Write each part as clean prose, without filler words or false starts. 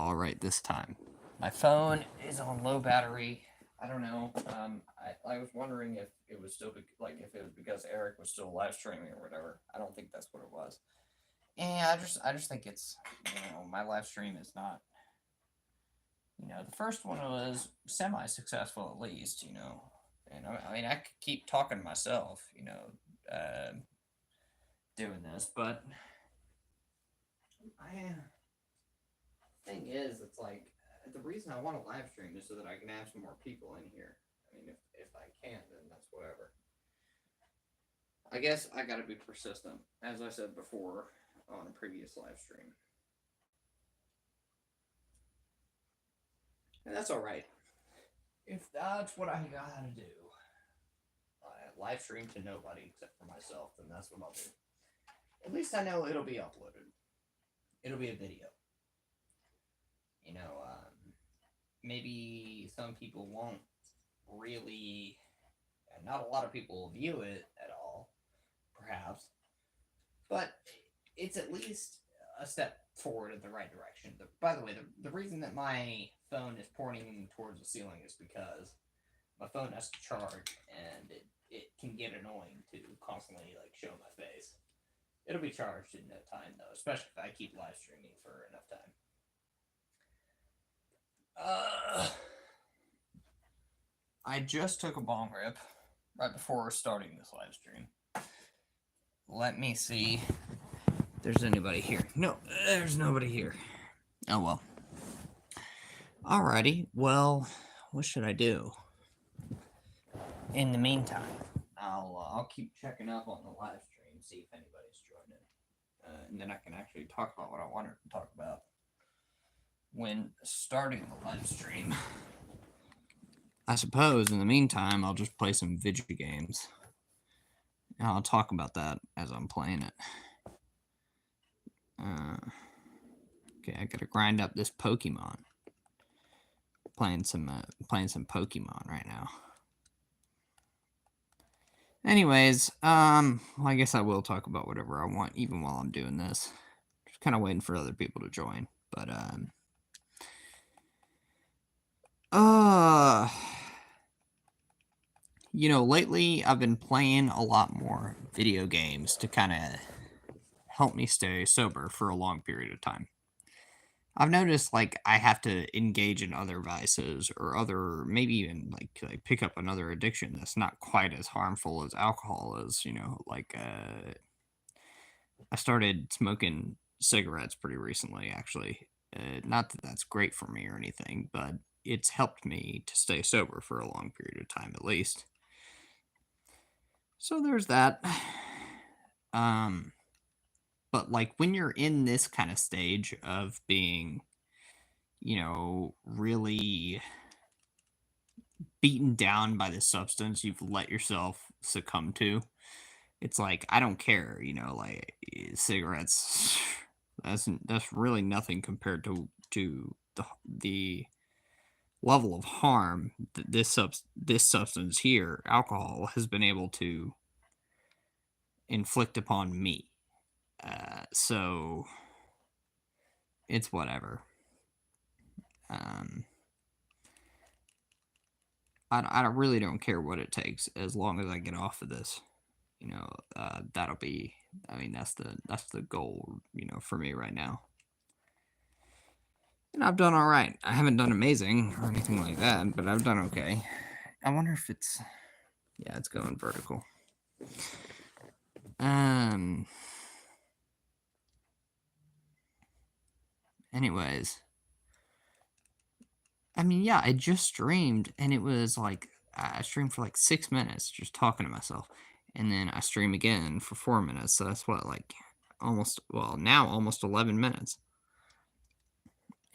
all right this time. My phone is on low battery. I don't know. I was wondering if it was still if it was because Eric was still live streaming or whatever. I don't think that's what it was. And I just think it's my live stream is not the first one was semi successful at least and I mean I could keep talking to myself doing this, but I thing is, it's like the reason I want to live stream is so that I can have some more people in here. I mean, if I can, then that's whatever. I guess I got to be persistent, as I said before on a previous live stream, and that's all right. If that's what I gotta do, live stream to nobody except for myself, then that's what I'll do. At least I know it'll be uploaded. It'll be a video. You know, maybe some people won't really, not a lot of people will view it at all, perhaps, but it's at least a step forward in the right direction. By the way, the reason that my phone is pointing towards the ceiling is because my phone has to charge, and it can get annoying to constantly show my face. It'll be charged in no time though, especially if I keep live streaming for enough time. I just took a bong rip right before starting this live stream. Let me see if there's anybody here. No, there's nobody here. Oh well. Alrighty, well, what should I do? In the meantime, I'll keep checking up on the live stream, see if anybody's joining, and then I can actually talk about what I wanted to talk about when starting the live stream. I suppose in the meantime, I'll just play some video games. And I'll talk about that as I'm playing it. Okay, I gotta grind up this Pokemon. Playing some Pokemon right now. Anyways, well, I guess I will talk about whatever I want, even while I'm doing this. Just kind of waiting for other people to join, but lately I've been playing a lot more video games to kind of help me stay sober for a long period of time. I've noticed I have to engage in other vices or other, maybe even pick up another addiction that's not quite as harmful as alcohol is. I started smoking cigarettes pretty recently, actually. Not that that's great for me or anything, but it's helped me to stay sober for a long period of time at least. So there's that. But when you're in this kind of stage of being, really beaten down by the substance you've let yourself succumb to, it's I don't care, cigarettes, that's really nothing compared to the level of harm that this substance here, alcohol, has been able to inflict upon me. So it's whatever. I really don't care what it takes as long as I get off of this. That'll be. I mean, that's the goal. For me right now. And I've done all right. I haven't done amazing or anything like that, but I've done okay. I wonder if it's. Yeah, it's going vertical. Anyways. I mean, yeah, I just streamed, and it was I streamed for 6 minutes just talking to myself, and then I stream again for 4 minutes, so that's what, now almost 11 minutes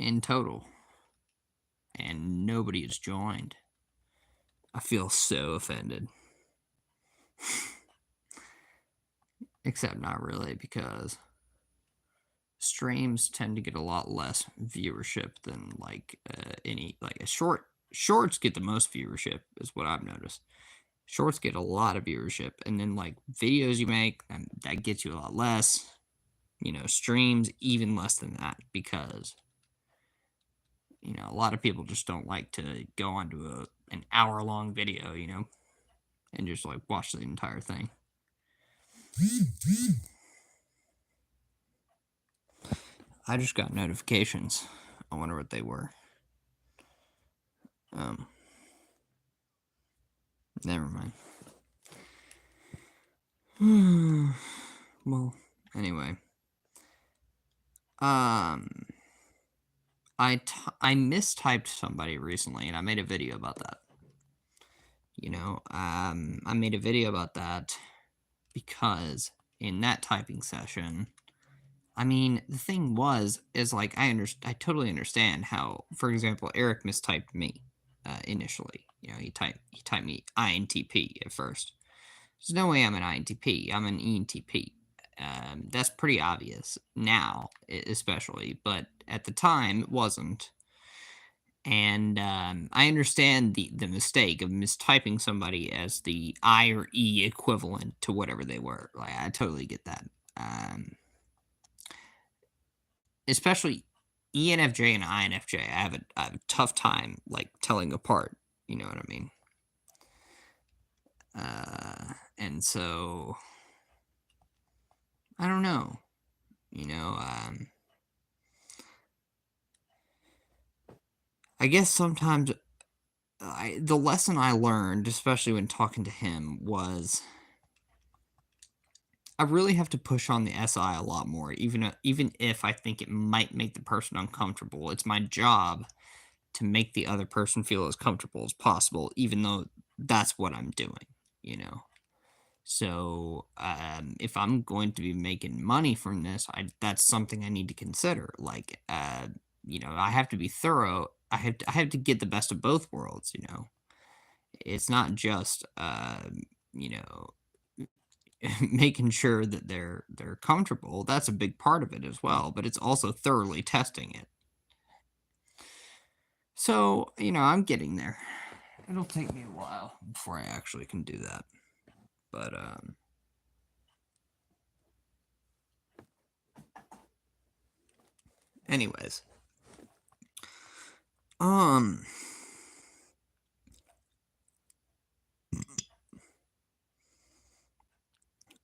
in total, and nobody has joined. I feel so offended. Except not really, because streams tend to get a lot less viewership than shorts get the most viewership is what I've noticed. Shorts get a lot of viewership, and then videos you make, that gets you a lot less. Streams even less than that, because A lot of people just don't like to go onto an hour-long video, and just like watch the entire thing. I just got notifications. I wonder what they were. Never mind. Well, anyway. I mistyped somebody recently, and I made a video about that. I made a video about that because in that typing session, I mean, the thing is like I totally understand how, for example, Eric mistyped me initially. He typed me INTP at first. There's no way I'm an INTP. I'm an ENTP. That's pretty obvious now, especially, but at the time it wasn't. And I understand the mistake of mistyping somebody as the I or E equivalent to whatever they were. Like, I totally get that. Especially ENFJ and INFJ. I have a tough time like telling apart. You know what I mean? And so I don't know. I guess sometimes the lesson I learned, especially when talking to him, was I really have to push on the SI a lot more, even if I think it might make the person uncomfortable. It's my job to make the other person feel as comfortable as possible, even though that's what I'm doing, you know? So, if I'm going to be making money from this, that's something I need to consider. Like, I have to be thorough. I have to get the best of both worlds. It's not just, you know, making sure that they're comfortable. That's a big part of it as well, but it's also thoroughly testing it. So, I'm getting there. It'll take me a while before I actually can do that. But anyways.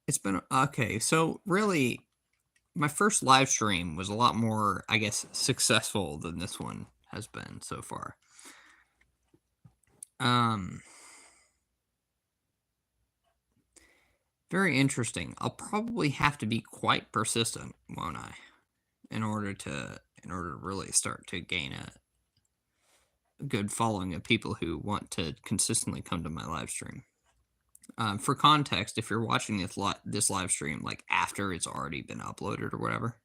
It's been okay. So, really, my first live stream was a lot more, I guess, successful than this one has been so far. Very interesting. I'll probably have to be quite persistent, won't I? In order to really start to gain a good following of people who want to consistently come to my live stream. For context, if you're watching this live stream like after it's already been uploaded or whatever,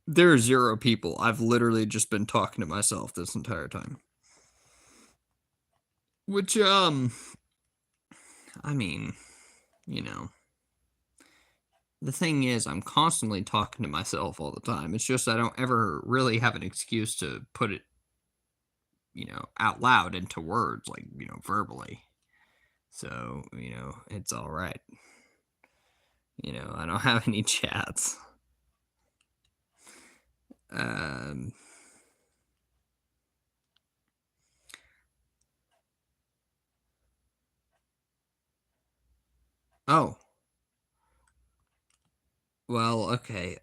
there are 0 people. I've literally just been talking to myself this entire time. Which I mean, the thing is, I'm constantly talking to myself all the time. It's just I don't ever really have an excuse to put it, out loud into words, like, verbally. So, it's all right. I don't have any chats. Oh. Well, okay.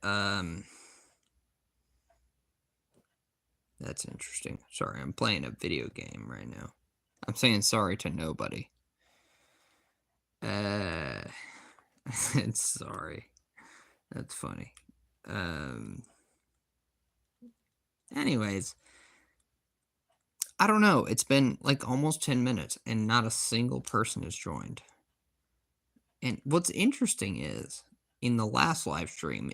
That's interesting. Sorry, I'm playing a video game right now. I'm saying sorry to nobody. It's sorry. That's funny. Anyways, I don't know. It's been like almost 10 minutes and not a single person has joined. And what's interesting is in the last live stream,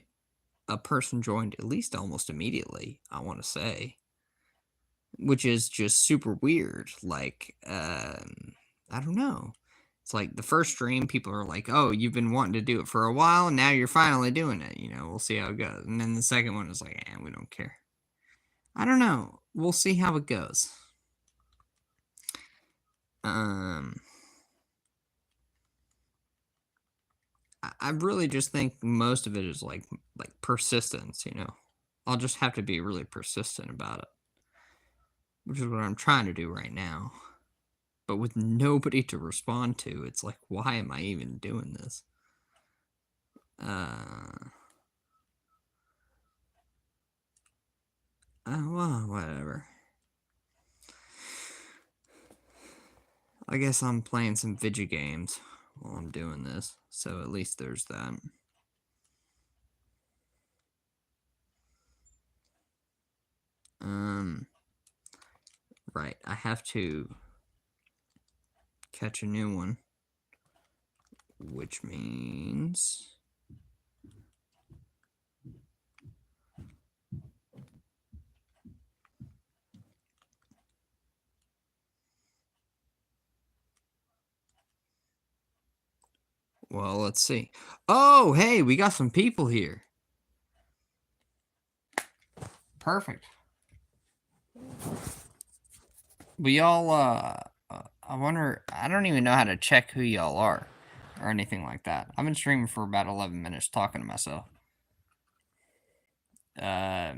a person joined at least almost immediately, I want to say, which is just super weird. Like, I don't know. It's like the first stream, people are like, oh, you've been wanting to do it for a while, and now you're finally doing it. We'll see how it goes. And then the second one is like, we don't care. I don't know. We'll see how it goes. I really just think most of it is like persistence. I'll just have to be really persistent about it, which is what I'm trying to do right now. But with nobody to respond to, it's like, why am I even doing this? Well, whatever. I guess I'm playing some video games while I'm doing this, so at least there's that. Right, I have to catch a new one, which means well, let's see. Oh, hey, we got some people here. Perfect. We all, I wonder, I don't even know how to check who y'all are or anything like that. I've been streaming for about 11 minutes talking to myself. How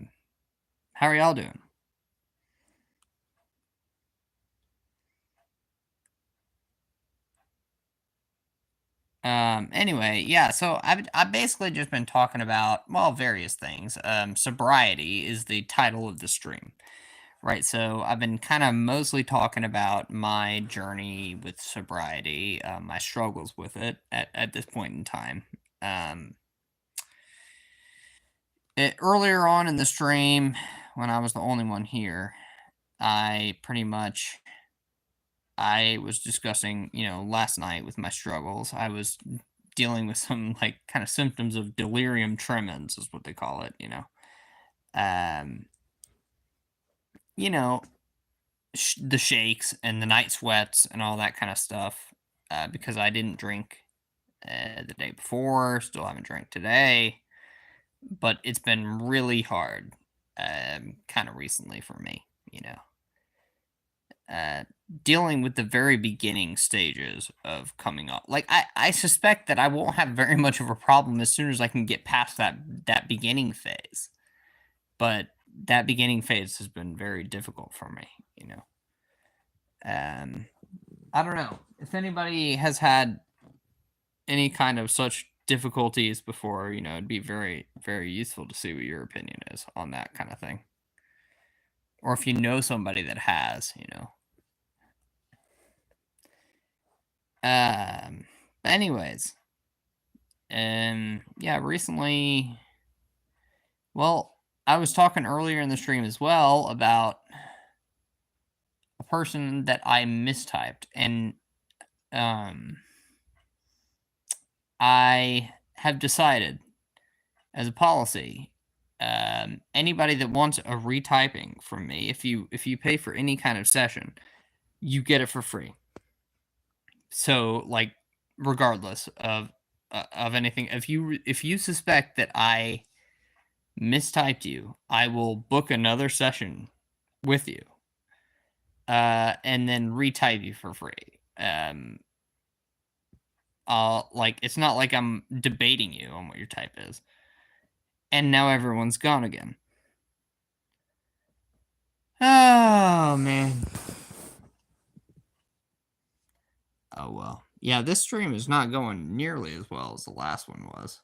are y'all doing? Anyway, yeah, so I've basically just been talking about, well, various things. Sobriety is the title of the stream, right? So I've been kind of mostly talking about my journey with sobriety, my struggles with it at this point in time. Earlier on in the stream, when I was the only one here, I was discussing, last night with my struggles. I was dealing with some like kind of symptoms of delirium tremens is what they call it, the shakes and the night sweats and all that kind of stuff, because I didn't drink the day before, still haven't drank today, but it's been really hard, kind of recently for me, dealing with the very beginning stages of coming up. Like I suspect that I won't have very much of a problem as soon as I can get past that beginning phase. But that beginning phase has been very difficult for me, I don't know if anybody has had any kind of such difficulties before, it'd be very, very useful to see what your opinion is on that kind of thing. Or if you know somebody that has, But anyways, yeah, recently, well, I was talking earlier in the stream as well about a person that I mistyped, and I have decided as a policy, anybody that wants a retyping from me, if you pay for any kind of session, you get it for free. So, like, regardless of anything, if you suspect that I mistyped you, I will book another session with you, and then retype you for free. It's not like I'm debating you on what your type is. And now everyone's gone again. Oh, man. Oh, well. Yeah, this stream is not going nearly as well as the last one was.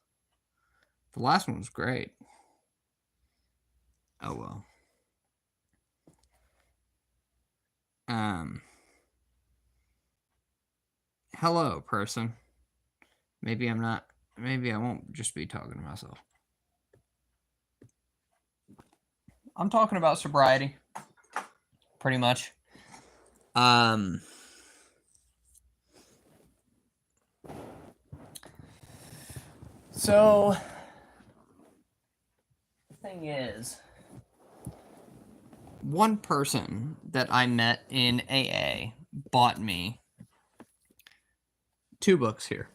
The last one was great. Oh, well. Hello, person. Maybe I won't just be talking to myself. I'm talking about sobriety. Pretty much. So, the thing is, one person that I met in AA bought me 2 books here.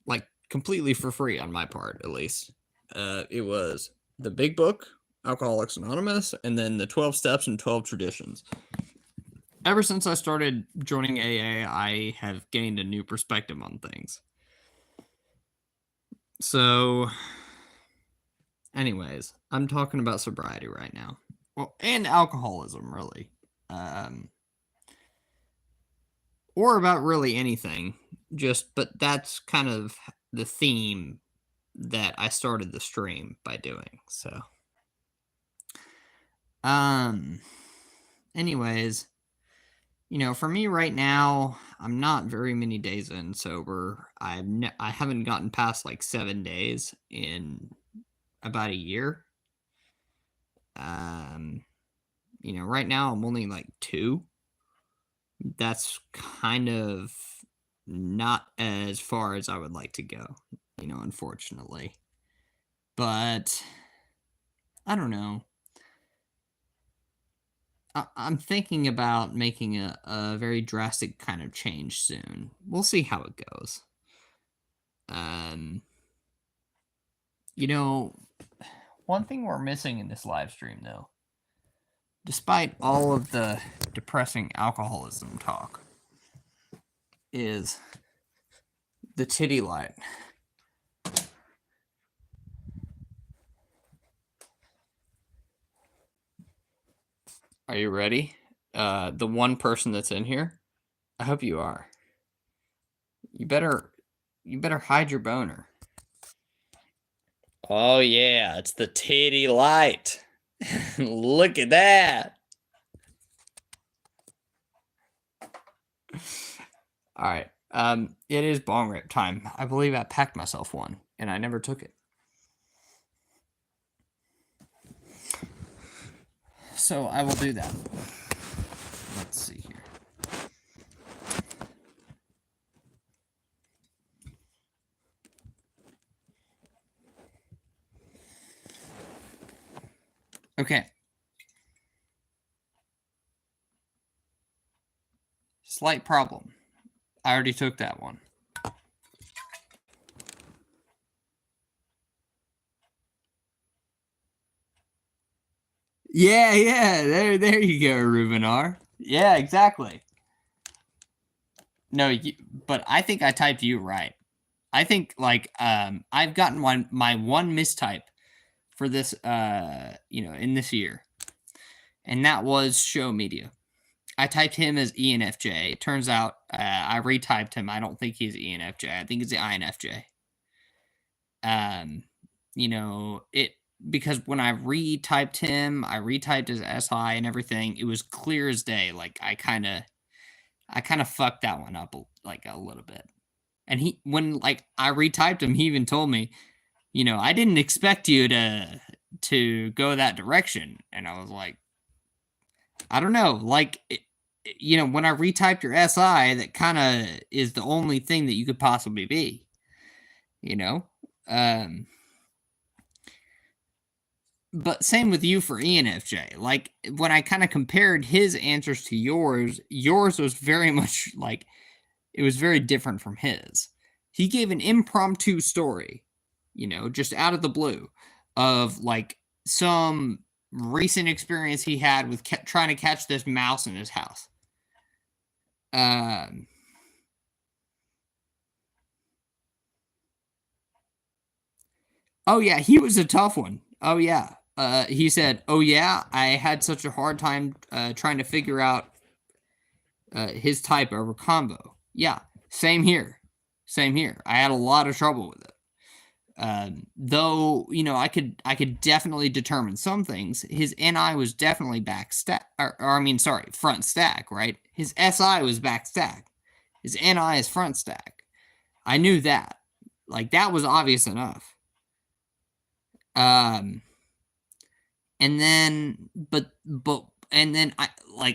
Like completely for free on my part, at least. It was the big book, Alcoholics Anonymous, and then the 12 Steps and 12 Traditions. Ever since I started joining AA, I have gained a new perspective on things. So, Anyways, I'm talking about sobriety right now. Well, and alcoholism, really. Or about really anything. But that's kind of the theme that I started the stream by doing. So, anyways, for me right now, I'm not very many days in sober. I haven't gotten past like 7 days in about a year. Right now I'm only like 2. That's kind of not as far as I would like to go, unfortunately. But I don't know. I'm thinking about making a very drastic kind of change soon. We'll see how it goes. One thing we're missing in this live stream, though, despite all of the depressing alcoholism talk, is the titty light. Are you ready? The one person that's in here, I hope you are. You better hide your boner. Oh yeah, it's the titty light. Look at that. All right. It is bong rip time. I believe I packed myself one and I never took it. So I will do that. Let's see here. Okay. Slight problem. I already took that one. Yeah. There you go, Rubenar. Yeah, exactly. No, but I think I typed you right. I think I've gotten my one mistype for this in this year. And that was show media. I typed him as ENFJ. It turns out I retyped him. I don't think he's ENFJ. I think it's the INFJ. Because when I retyped him, I retyped his SI and everything. It was clear as day. Like I kind of fucked that one up like a little bit. And when I retyped him, he even told me, I didn't expect you to go that direction. And I was like, I don't know. Like, when I retyped your SI, that kind of is the only thing that you could possibly be. But same with you for ENFJ. Like, when I kind of compared his answers to yours was very much like, it was very different from his. He gave an impromptu story, just out of the blue, of like some recent experience he had with trying to catch this mouse in his house. Oh yeah, he was a tough one. Oh yeah. He said, "Oh yeah, I had such a hard time trying to figure out his type over combo." Yeah, same here. I had a lot of trouble with it. Though I could definitely determine some things. His NI was definitely back stack, front stack, right? His SI was back stack. His NI is front stack. I knew that. Like, that was obvious enough. And then I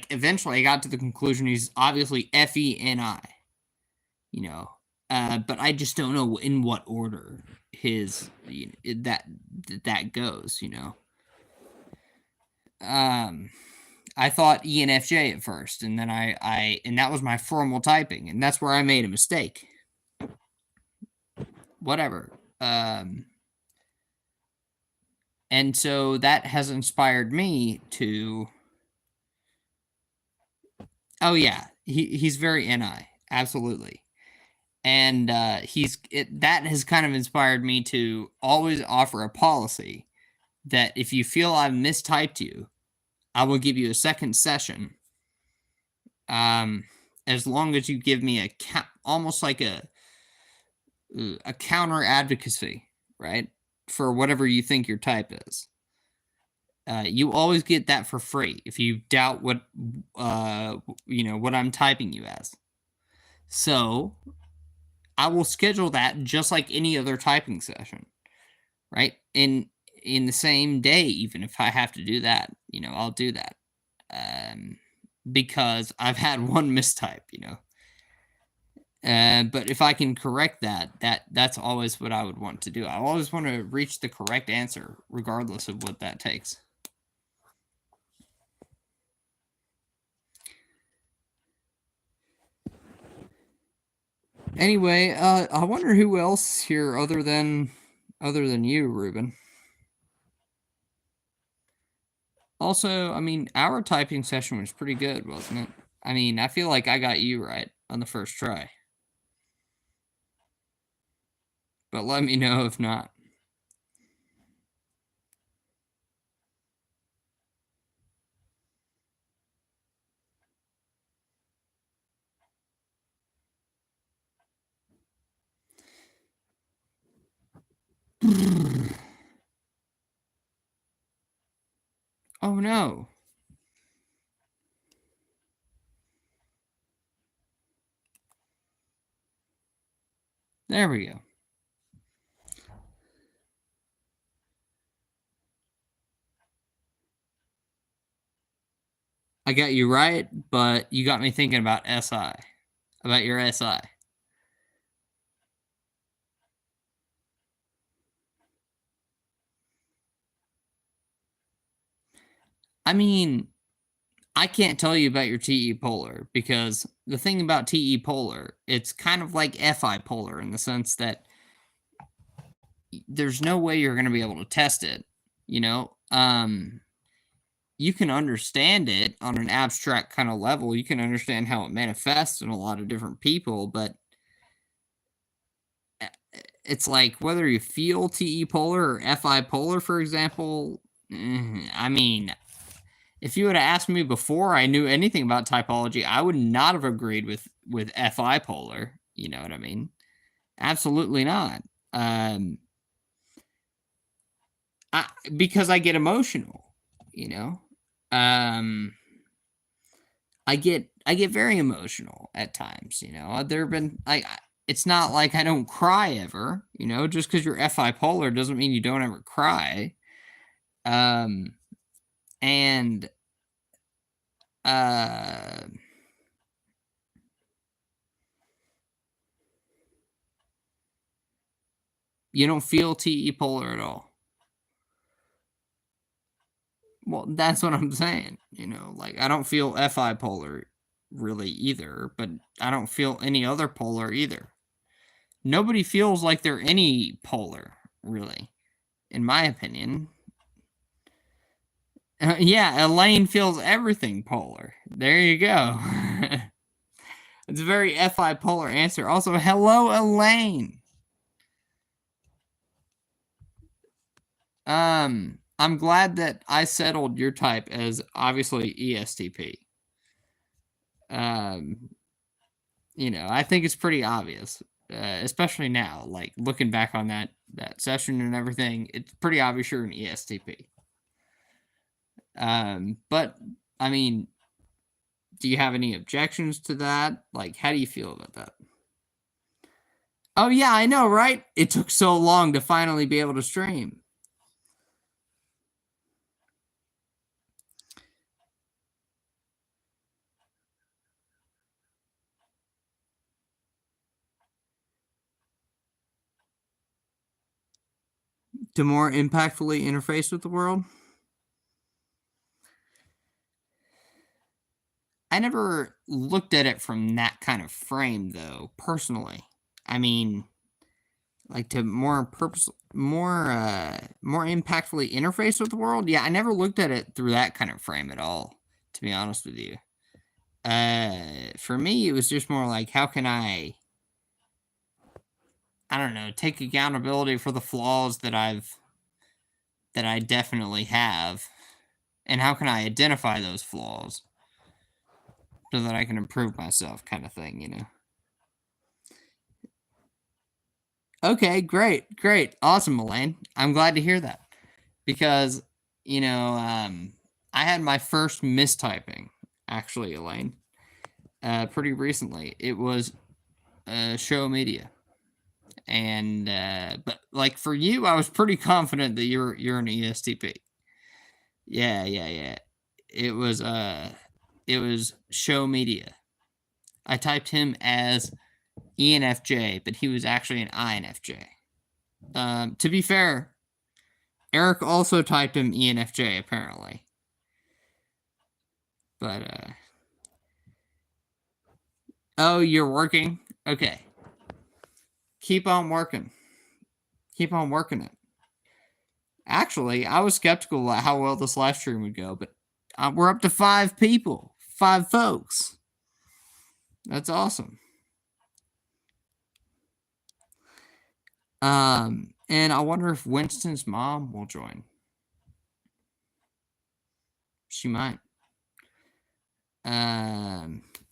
eventually I got to the conclusion he's obviously FENI. But I just don't know in what order his that goes. I thought ENFJ at first, and then and that was my formal typing, and that's where I made a mistake. Whatever. And so that has inspired me to. Oh yeah, he's very NI, absolutely, and that has kind of inspired me to always offer a policy that if you feel I've mistyped you, I will give you a second session. As long as you give me almost like a counter advocacy, right? For whatever you think your type is. You always get that for free if you doubt what what I'm typing you as. So I will schedule that just like any other typing session, right? In the same day, even if I have to do that, I'll do that. Because I've had one mistype, but if I can correct that's always what I would want to do. I always want to reach the correct answer, regardless of what that takes. Anyway, I wonder who else here other than you, Ruben. Also, I mean, our typing session was pretty good, wasn't it? I mean, I feel like I got you right on the first try. But let me know if not. Oh no. There we go. I got you right, but you got me thinking about SI. About your SI. I mean, I can't tell you about your TE polar because the thing about TE polar, it's kind of like FI polar in the sense that there's no way you're going to be able to test it, you can understand it on an abstract kind of level. You can understand how it manifests in a lot of different people, but it's like whether you feel TE polar or FI polar, for example. I mean, if you would have asked me before I knew anything about typology, I would not have agreed with FI polar. You know what I mean? Absolutely not. Because I get emotional, I get very emotional at times, There have been it's not like I don't cry ever, just because you're FI polar doesn't mean you don't ever cry. And you don't feel TE polar at all. Well, that's what I'm saying, like I don't feel FI polar really either, but I don't feel any other polar either. Nobody feels like they're any polar, really, in my opinion. Yeah, Elaine feels everything polar. There you go. It's a very FI polar answer. Also, hello, Elaine. I'm glad that I settled your type as obviously ESTP. I think it's pretty obvious, especially now, like looking back on that session and everything. It's pretty obvious you're an ESTP. But I mean, do you have any objections to that? Like, how do you feel about that? Oh yeah, I know, right? It took so long to finally be able to stream. To more impactfully interface with the world? I never looked at it from that kind of frame, though, personally. I mean, like to more impactfully interface with the world. Yeah, I never looked at it through that kind of frame at all, to be honest with you. For me, it was just more like, how can I don't know, take accountability for the flaws that I've that I definitely have, and how can I identify those flaws so that I can improve myself, kind of thing, you know? Okay, great, awesome, Elaine. I'm glad to hear that because, you know, I had my first mistyping, actually, Elaine, pretty recently. It was show media. And but like for you, I was pretty confident that you're an ESTP. Yeah. It was it was show media. I typed him as ENFJ, but he was actually an INFJ. To be fair, Eric also typed him ENFJ apparently. But oh, you're working? Okay. Keep on working. Keep on working it. Actually, I was skeptical about how well this live stream would go, but we're up to 5 people, 5 folks. That's awesome. And I wonder if Winston's mom will join. She might.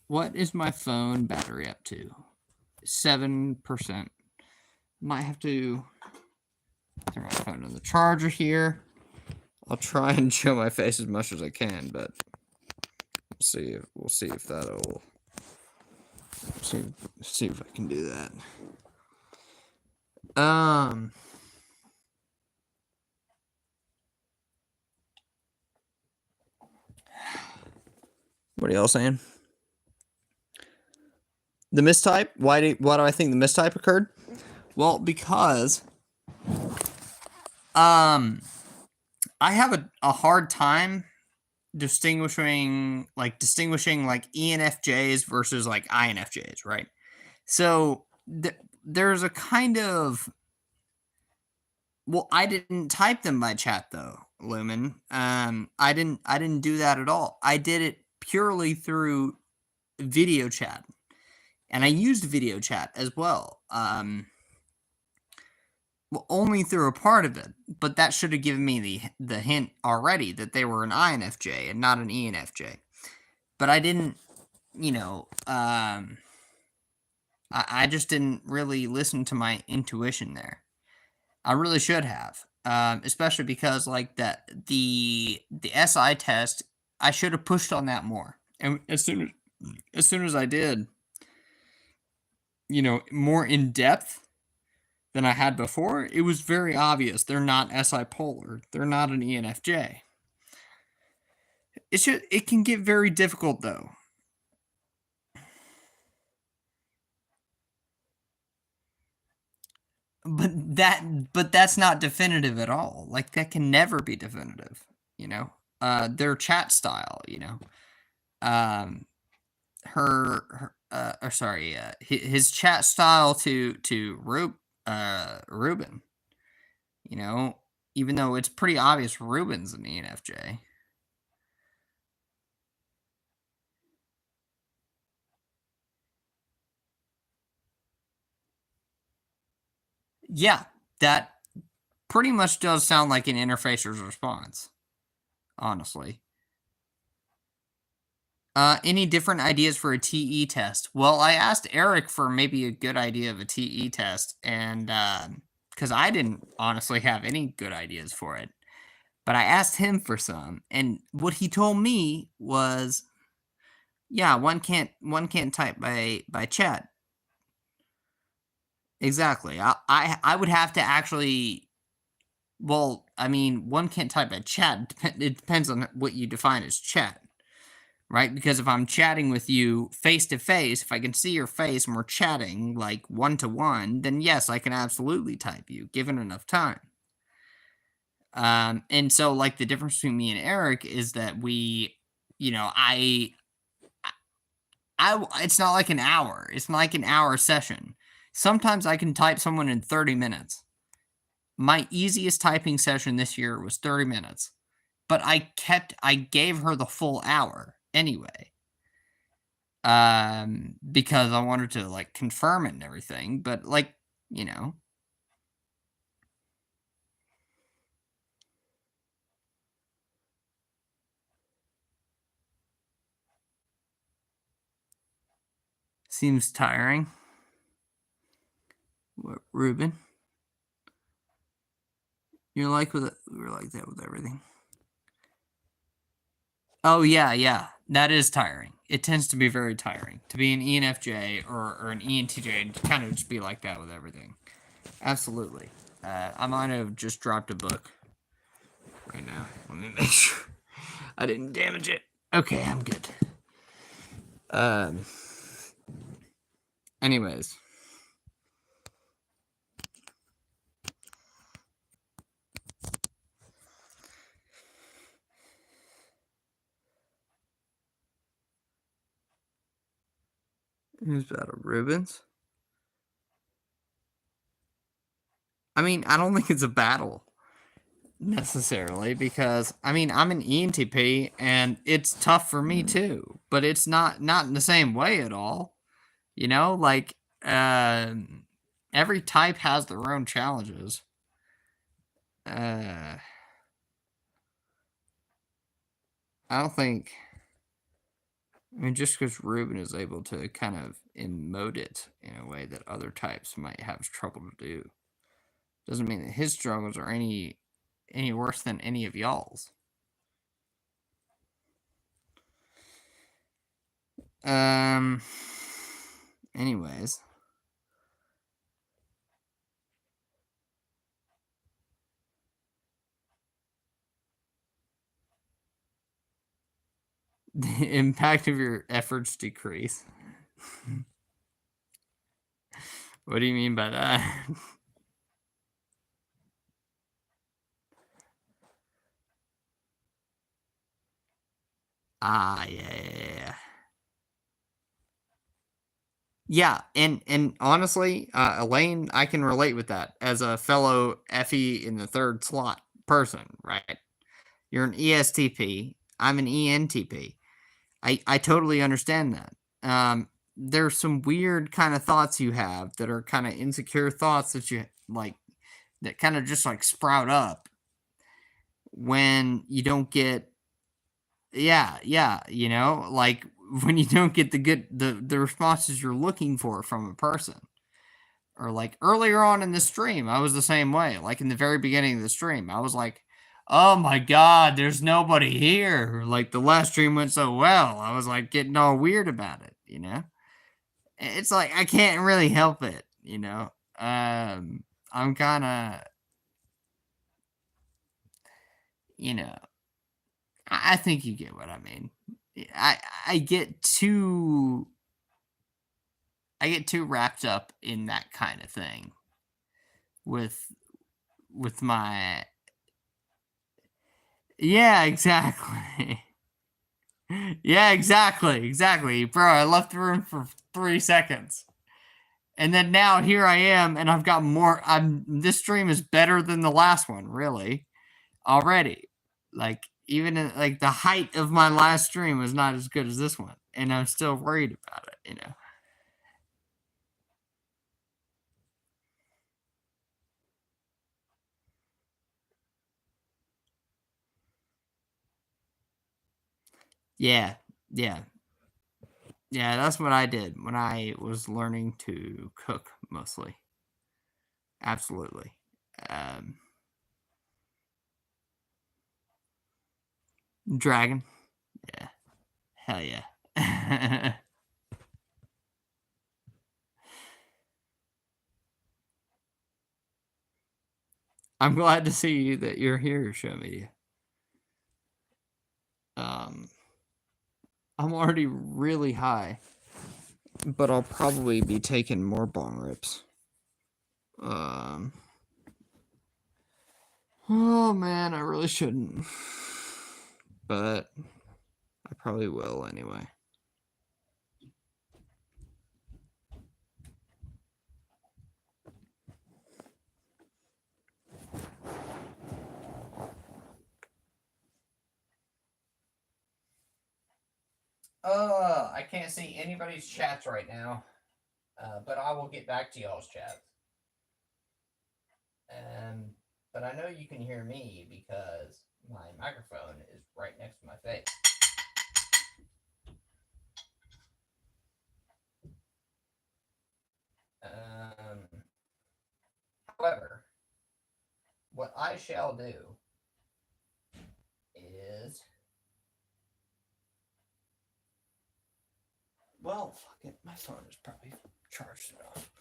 What is my phone battery up to? 7%. Might have to throw my phone on the charger here. I'll try and show my face as much as I can, but we'll see if that'll see if I can do that. What are y'all saying? The mistype? Why do I think the mistype occurred? Well, because I have a hard time distinguishing like ENFJs versus like INFJs, right? So there's a kind of I didn't type them by chat though, Lumen. I didn't do that at all. I did it purely through video chat, and I used video chat as well. Well, only through a part of it, but that should have given me the hint already that they were an INFJ and not an ENFJ. But I didn't, you know, I just didn't really listen to my intuition there. I really should have, especially because like the SI test, I should have pushed on that more. And as soon as I did, you know, more in depth than I had before, it was very obvious they're not SI polar. They're not an ENFJ. It can get very difficult though. But that's not definitive at all. Like that can never be definitive, you know. Their chat style, you know. His chat style to Ruben, you know, even though it's pretty obvious Ruben's an ENFJ. Yeah, that pretty much does sound like an interfacer's response, honestly. Any different ideas for a TE test? Well, I asked Eric for maybe a good idea of a TE test, and because I didn't honestly have any good ideas for it, but I asked him for some, and what he told me was, yeah, one can't type by chat. Exactly. I would have to actually. Well, I mean, one can't type by chat. It depends on what you define as chat. Right? Because if I'm chatting with you face to face, if I can see your face and we're chatting like one to one, then yes, I can absolutely type you given enough time. And so like the difference between me and Eric is that we, you know, it's not like an hour. It's not like an hour session. Sometimes I can type someone in 30 minutes. My easiest typing session this year was 30 minutes, but I gave her the full hour anyway. Because I wanted to like confirm it and everything, but like, you know. Seems tiring. What, Ruben? You're like with it. We're like that with everything. Oh yeah. That is tiring. It tends to be very tiring to be an ENFJ or an ENTJ and kind of just be like that with everything. Absolutely. I might have just dropped a book right now. Let me make sure I didn't damage it. Okay, I'm good. Anyways. Who's Battle Ribbons? I mean, I don't think it's a battle necessarily because I mean I'm an ENTP and it's tough for me too, but it's not in the same way at all. You know, like every type has their own challenges. I don't think. I mean, just because Ruben is able to kind of emote it in a way that other types might have trouble to do, doesn't mean that his struggles are any worse than any of y'all's. Anyways. The impact of your efforts decrease. What do you mean by that? Yeah. Yeah, and honestly, Elaine, I can relate with that as a fellow FE in the third slot person, right? You're an ESTP. I'm an ENTP. I totally understand that. There's some weird kind of thoughts you have that are kind of insecure thoughts that you like that kind of just like sprout up when you don't get yeah, you know, like when you don't get the responses you're looking for from a person. Or like earlier on in the stream, I was the same way. Like in the very beginning of the stream, I was like, "Oh my god, there's nobody here." Like the last stream went so well. I was like getting all weird about it, you know? It's like I can't really help it, you know. I'm kind of you know, I think you get what I mean. I get too wrapped up in that kind of thing with my yeah, exactly. Yeah, exactly. Bro, I left the room for 3 seconds. And then now here I am and I've got more this stream is better than the last one, really. Already. Like even like the height of my last stream was not as good as this one, and I'm still worried about it, you know. Yeah. Yeah. Yeah, that's what I did when I was learning to cook mostly. Absolutely. Dragon. Yeah. Hell yeah. I'm glad to see that you're here, Show Media. I'm already really high, but I'll probably be taking more bong rips. Oh man, I really shouldn't. But I probably will anyway. I can't see anybody's chats right now. But I will get back to y'all's chats. But I know you can hear me because my microphone is right next to my face. shall do is, well, fuck it, my phone is probably charged enough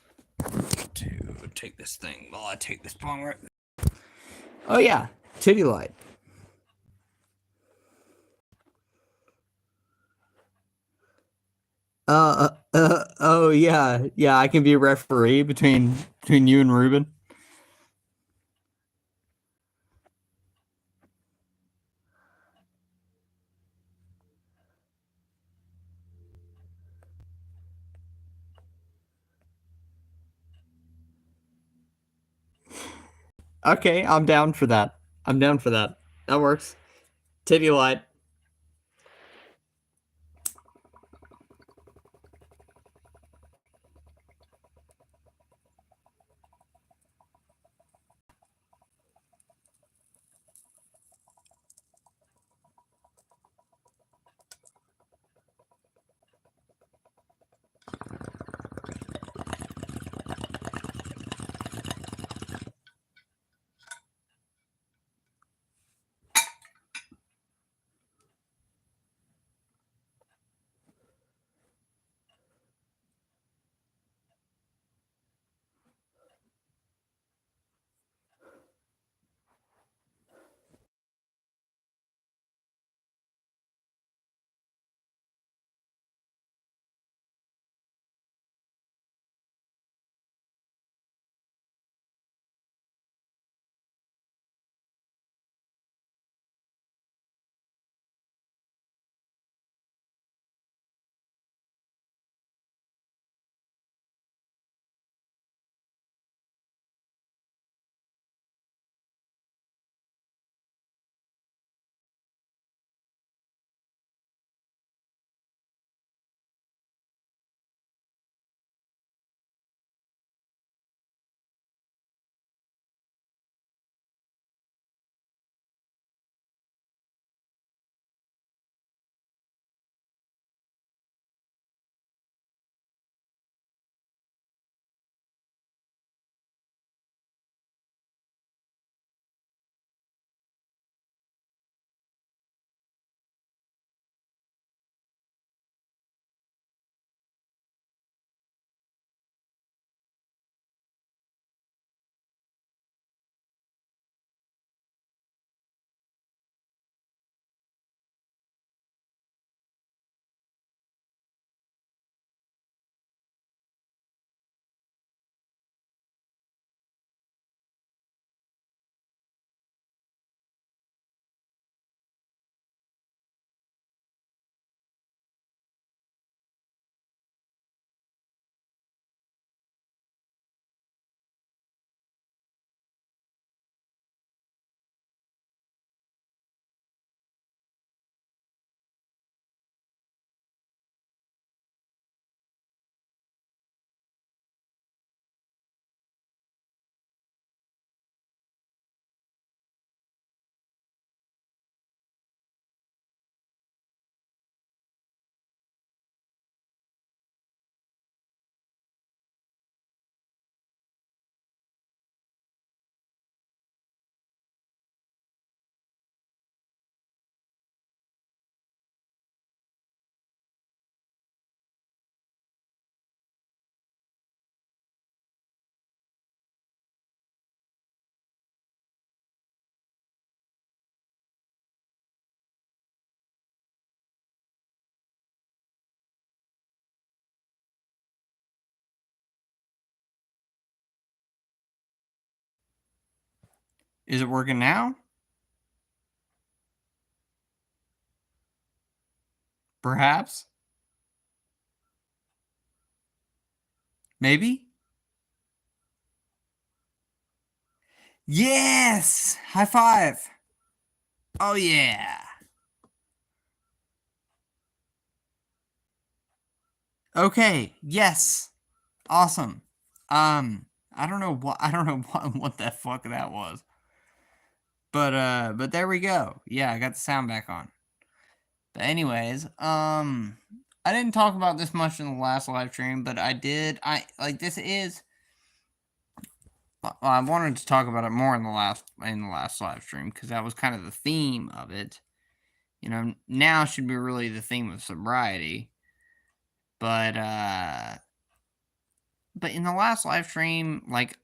to take this thing while I take this bong right. Oh yeah, titty light. Oh yeah, yeah. I can be a referee between you and Ruben. Okay, I'm down for that. I'm down for that. That works. Titty light. Is it working now? Perhaps. Maybe. Yes! High five! Oh yeah! Okay, yes! Awesome. I don't know what the fuck that was. But there we go. Yeah, I got the sound back on. But anyways, I didn't talk about this much in the last live stream, but I did. This is I wanted to talk about it more in the last live stream because that was kind of the theme of it. You know, now should be really the theme of sobriety. But in the last live stream, like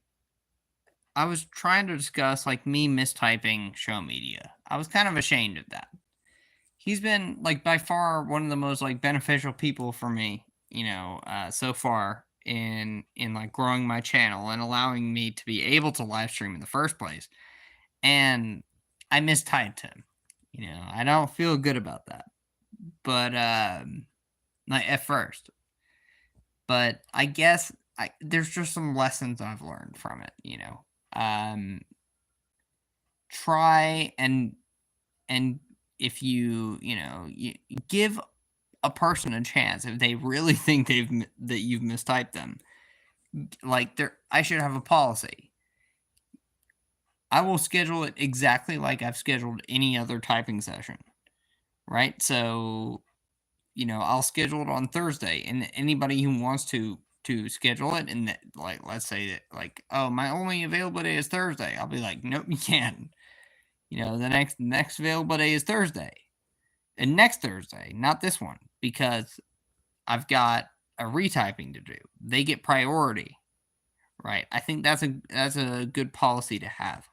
I was trying to discuss like me mistyping show media. I was kind of ashamed of that. He's been like by far one of the most like beneficial people for me, so far in like growing my channel and allowing me to be able to live stream in the first place. And I mistyped him. I don't feel good about that. But like at first. But I guess there's just some lessons I've learned from it. Try and if you give a person a chance if they really think that you've mistyped them. Like I should have a policy. I will schedule it exactly like I've scheduled any other typing session. Right? So, I'll schedule it on Thursday, and anybody who wants to schedule it, and like let's say that like, oh, my only available day is Thursday. I'll be like, nope, you can't. The next available day is Thursday. And next Thursday, not this one, because I've got a retyping to do. They get priority, right? I think that's a good policy to have.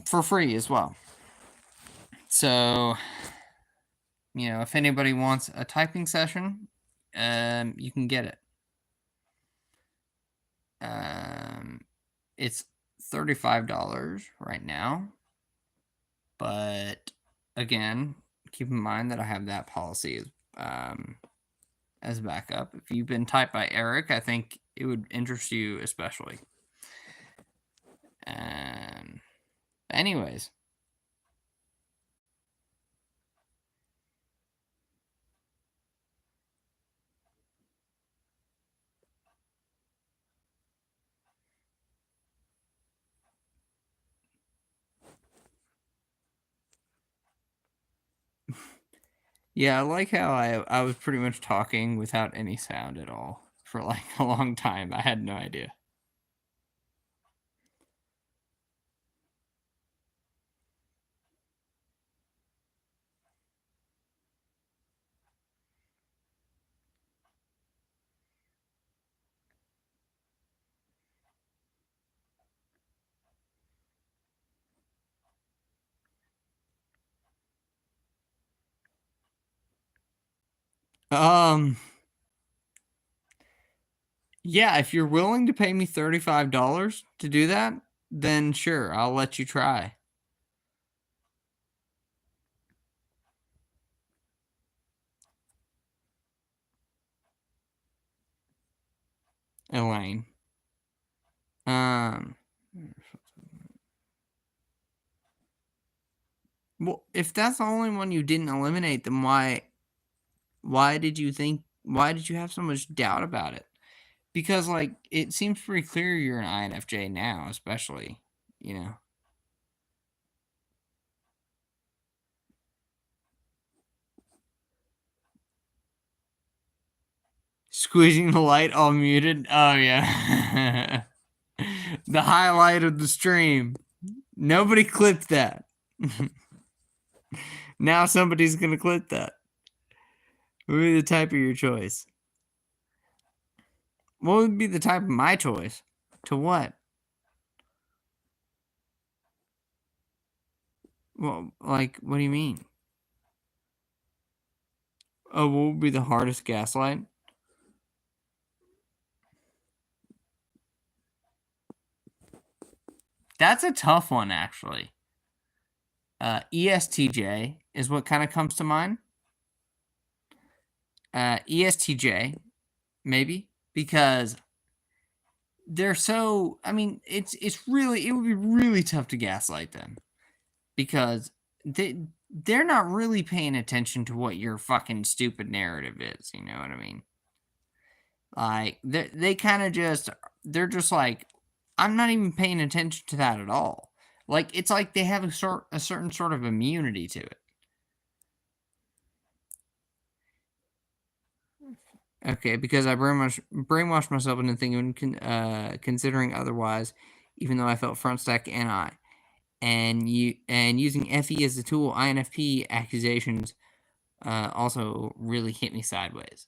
For free as well. So, if anybody wants a typing session, you can get it. It's $35 right now. But again, keep in mind that I have that policy as backup. If you've been typed by Eric, I think it would interest you especially. Anyways. Yeah, I like how I was pretty much talking without any sound at all for like a long time. I had no idea. Yeah, if you're willing to pay me $35 to do that, then sure, I'll let you try. Elaine. Well, if that's the only one you didn't eliminate, then why did you have so much doubt about it? Because like it seems pretty clear you're an INFJ now, especially, Squeezing the light all muted. Oh yeah. The highlight of the stream. Nobody clipped that. Now somebody's gonna clip that. What would be the type of your choice? What would be the type of my choice? To what? Well, like, what do you mean? Oh, what would be the hardest gaslight? That's a tough one, actually. ESTJ is what kind of comes to mind. ESTJ, maybe, because they're so. I mean, it would be really tough to gaslight them because they're not really paying attention to what your fucking stupid narrative is. You know what I mean? Like they kind of they're just like, I'm not even paying attention to that at all. Like it's like they have a certain sort of immunity to it. Okay, because I brainwashed myself into thinking, considering otherwise, even though I felt front stack and using FE as a tool, INFP accusations also really hit me sideways.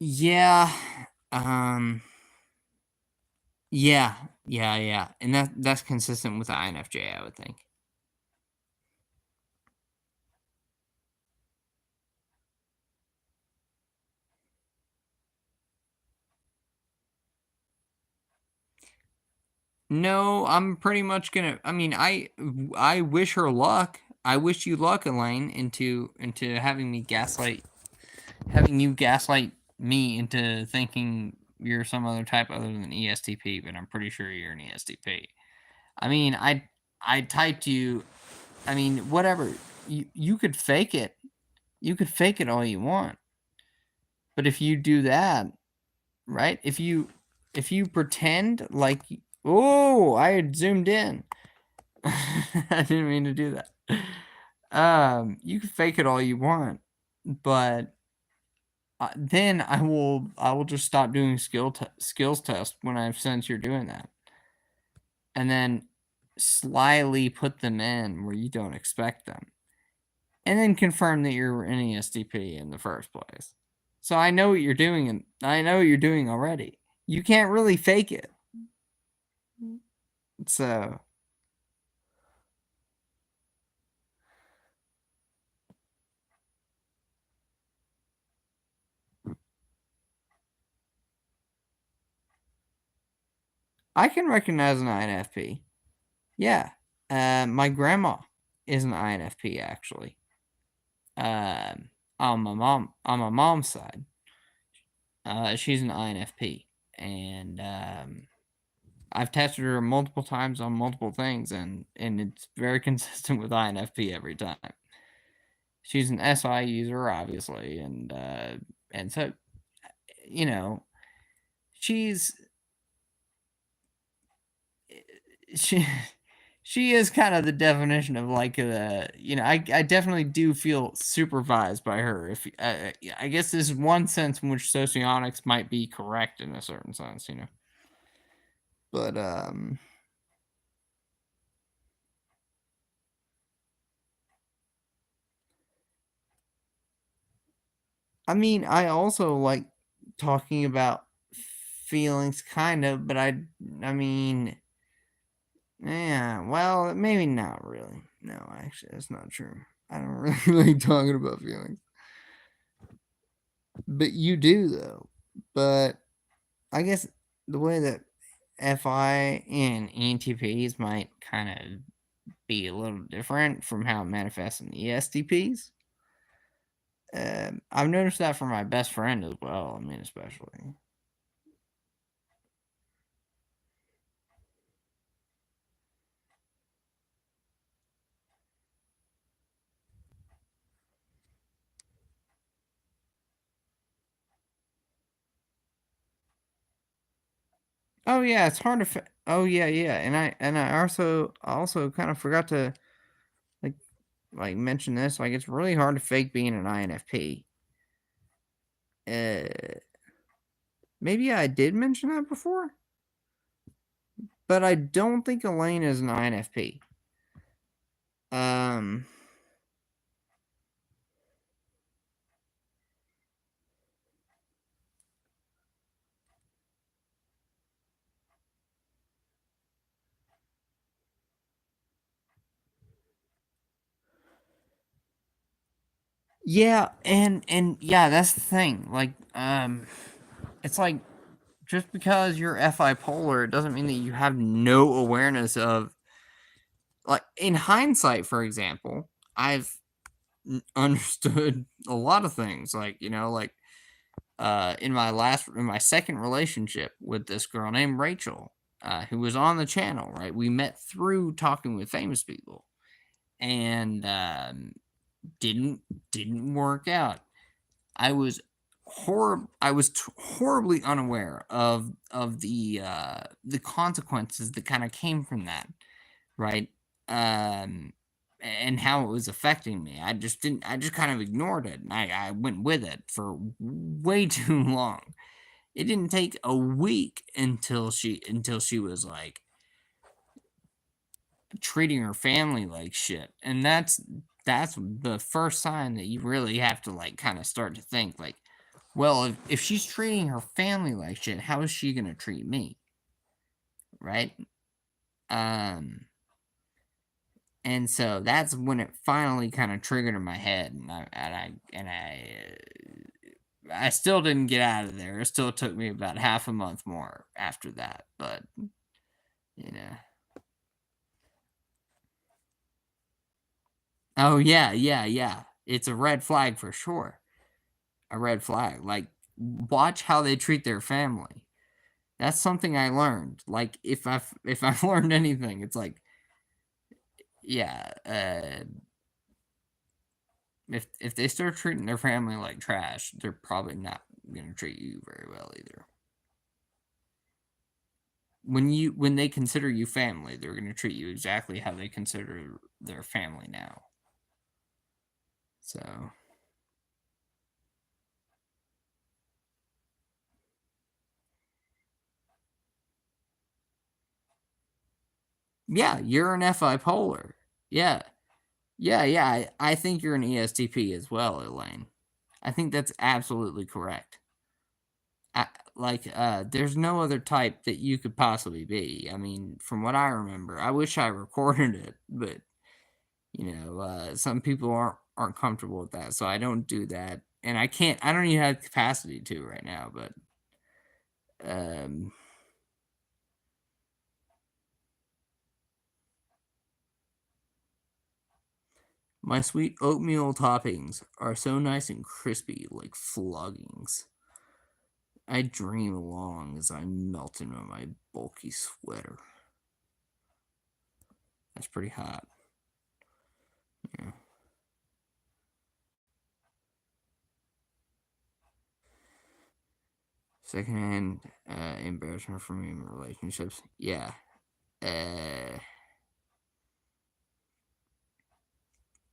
Yeah, um, yeah, and that's consistent with the INFJ, I would think. No, I'm pretty much gonna. I mean, I wish her luck. I wish you luck, Elaine, into having you gaslight me into thinking you're some other type other than ESTP, but I'm pretty sure you're an ESTP. I mean, I typed you. I mean, whatever. You could fake it. You could fake it all you want. But if you do that, right? If you pretend like, oh, I had zoomed in. I didn't mean to do that. You can fake it all you want, but then I will just stop doing skills test when I've sense you're doing that, and then slyly put them in where you don't expect them, and then confirm that you're an ESTP in the first place. So I know what you're doing, and I know what you're doing already. You can't really fake it. So I can recognize an INFP. Yeah. My grandma is an INFP actually. On my mom's side, she's an INFP, and I've tested her multiple times on multiple things, and it's very consistent with INFP every time. She's an SI user, obviously, and so you know she's she she is kind of the definition of like I definitely do feel supervised by her. If I guess there's one sense in which socionics might be correct in a certain sense. But I mean, I also like talking about feelings kind of, but I mean, yeah, well, maybe not really. No, actually, that's not true. I don't really like talking about feelings. But you do though. But I guess the way that FI and ENTPs might kind of be a little different from how it manifests in ESTPs. I've noticed that for my best friend as well. I mean, especially. Oh yeah, it's hard to. Oh yeah, and I also kind of forgot to like mention this. Like, it's really hard to fake being an INFP. Uh, Maybe I did mention that before, but I don't think Elaine is an INFP. Um. Yeah, and yeah, that's the thing. Like, it's like just because you're FI polar, it doesn't mean that you have no awareness of, like, in hindsight, for example, I've understood a lot of things. Like, in my second relationship with this girl named Rachel, who was on the channel, right? We met through talking with famous people, and didn't work out. I was horribly unaware of the consequences that kind of came from that, right? Um, and how it was affecting me. I just kind of ignored it, and I went with it for way too long. It didn't take a week until she was like treating her family like shit. And that's the first sign that you really have to like kind of start to think like, well, if she's treating her family like shit, how is she gonna treat me? Right? Um and so that's when it finally kind of triggered in my head, and I still didn't get out of there. It still took me about half a month more after that, but you know. Oh yeah, yeah, yeah. It's a red flag for sure. A red flag. Like, watch how they treat their family. That's something I learned. Like, if I've learned anything, it's like, yeah, if they start treating their family like trash, they're probably not gonna treat you very well either. When they consider you family, they're gonna treat you exactly how they consider their family now. So yeah, you're an FI polar. Yeah. Yeah, yeah. I think you're an ESTP as well, Elaine. I think that's absolutely correct. I, there's no other type that you could possibly be. I mean, from what I remember, I wish I recorded it, but some people aren't comfortable with that, so I don't do that, and I can't. I don't even have capacity to right now, but um, my sweet oatmeal toppings are so nice and crispy, like floggings. I dream along as I melt into my bulky sweater. That's pretty hot. Yeah. Secondhand embarrassment for me in relationships. Yeah. Uh.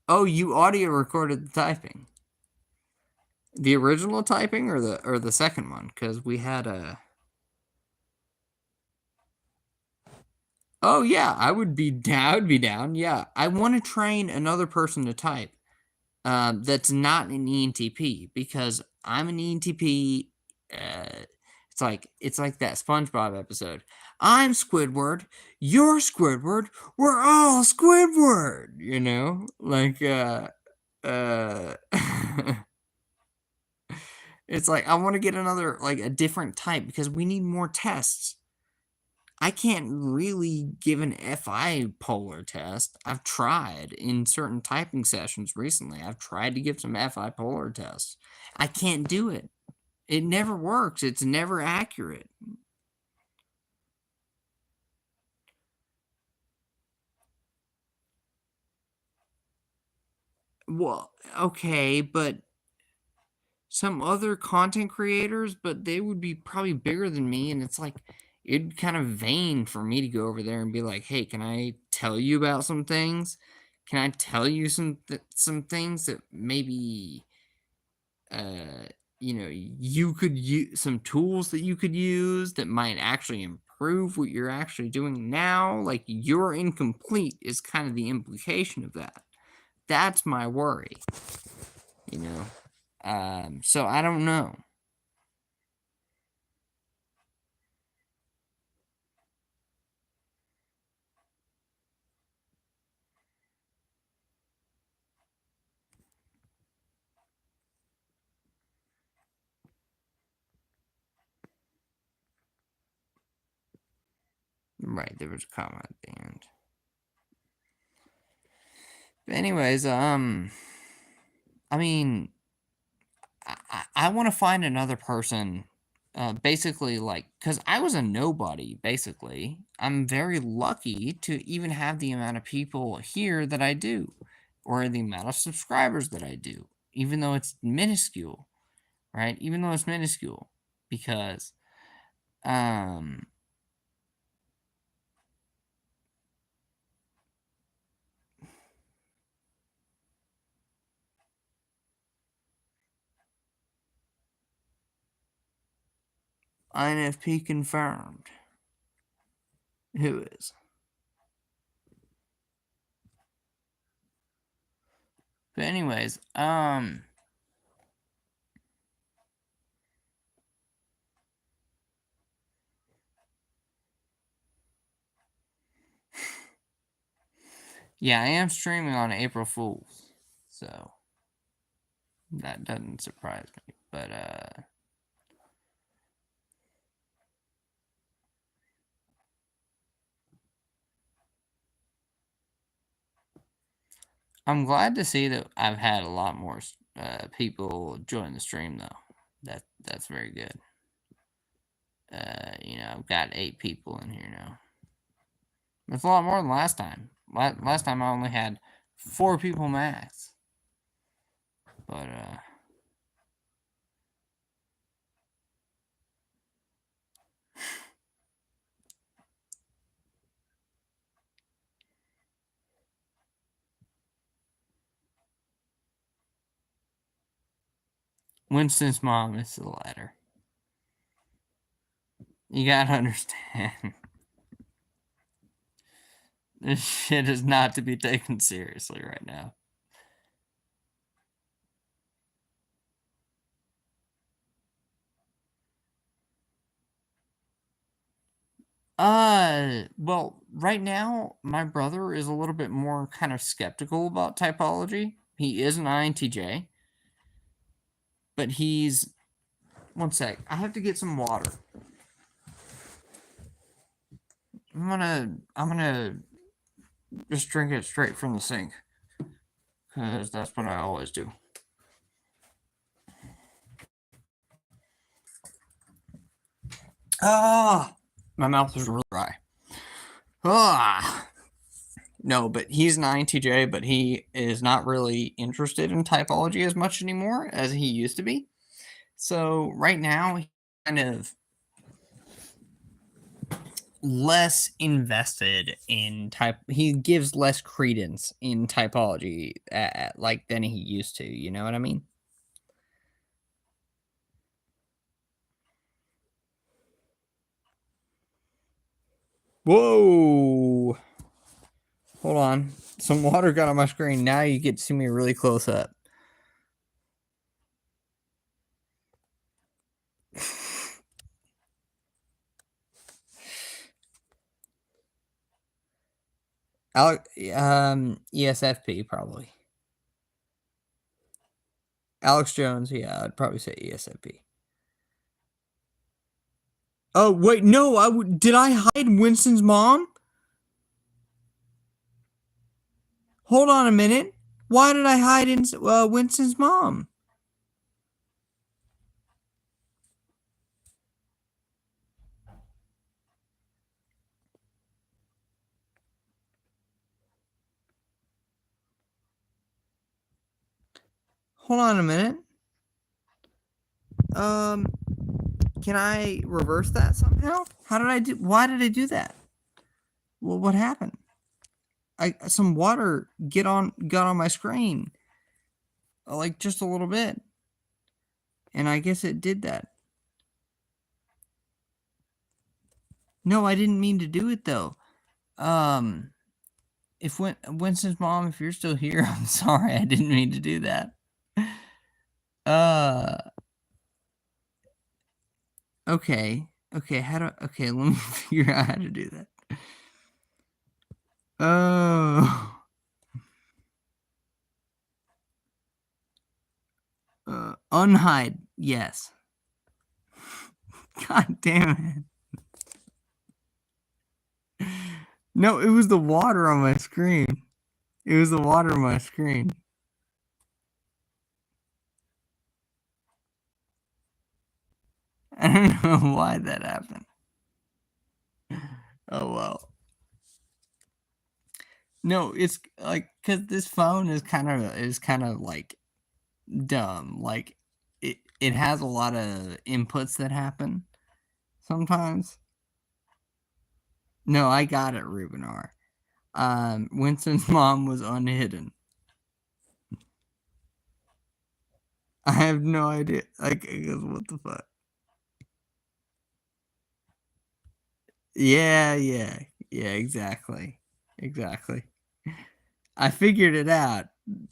Oh, you audio recorded the typing. The original typing or the second one? Because we had a. Oh yeah, I would be down. I would be down. Yeah, I want to train another person to type. That's not an ENTP because I'm an ENTP. It's like that SpongeBob episode. I'm Squidward. You're Squidward. We're all Squidward. Uh. It's like I want to get another like a different type because we need more tests. I can't really give an FI polar test. I've tried in certain typing sessions recently. I've tried to give some FI polar tests. I can't do it. It never works. It's never accurate. Well, okay, but some other content creators, but they would be probably bigger than me, and it's like it'd kind of vain for me to go over there and be like, "Hey, can I tell you about some things? Can I tell you some things that maybe uh you could use some tools that you could use that might actually improve what you're actually doing now? Like you're incomplete is kind of the implication of that. That's my worry, you know. So I don't know. Right, there was a comma at the end. But anyways, I mean, I want to find another person, basically, like, because I was a nobody, basically. I'm very lucky to even have the amount of people here that I do, or the amount of subscribers that I do, even though it's minuscule, right? Even though it's minuscule, because, um, INFP confirmed. Who is? But anyways, yeah, I am streaming on April Fools, so that doesn't surprise me. But I'm glad to see that I've had a lot more people join the stream though. That's very good. I've got 8 people in here now. That's a lot more than last time. Last time I only had 4 people max. But Winston's mom is the latter. You gotta understand. This shit is not to be taken seriously right now. Well, right now, my brother is a little bit more kind of skeptical about typology. He is an INTJ, but he's. One sec. I have to get some water. I'm gonna just drink it straight from the sink, because that's what I always do. My mouth is really dry. No, but he's an INTJ, but he is not really interested in typology as much anymore as he used to be. So right now, he's kind of less invested in type. He gives less credence in typology, like than he used to. You know what I mean? Whoa! Hold on. Some water got on my screen. Now you get to see me really close up. ESFP probably. Alex Jones, yeah, I'd probably say ESFP. Oh wait, no, did I hide Winston's mom? Hold on a minute. Why did I hide Winston's mom? Hold on a minute. Can I reverse that somehow? Why did I do that? Well, what happened? Some water got on my screen. Like just a little bit. And I guess it did that. No, I didn't mean to do it though. If Winston's mom, if you're still here, I'm sorry. I didn't mean to do that. Okay. Okay, let me figure out how to do that. Oh. Unhide, yes. God damn it. No, it was the water on my screen. It was the water on my screen. I don't know why that happened. Oh well. No, it's like because this phone is kind of like dumb. Like it has a lot of inputs that happen sometimes. No, I got it, Rubenar. Winston's mom was unhidden. I have no idea. Like, what the fuck? Yeah, exactly. Exactly. I figured it out,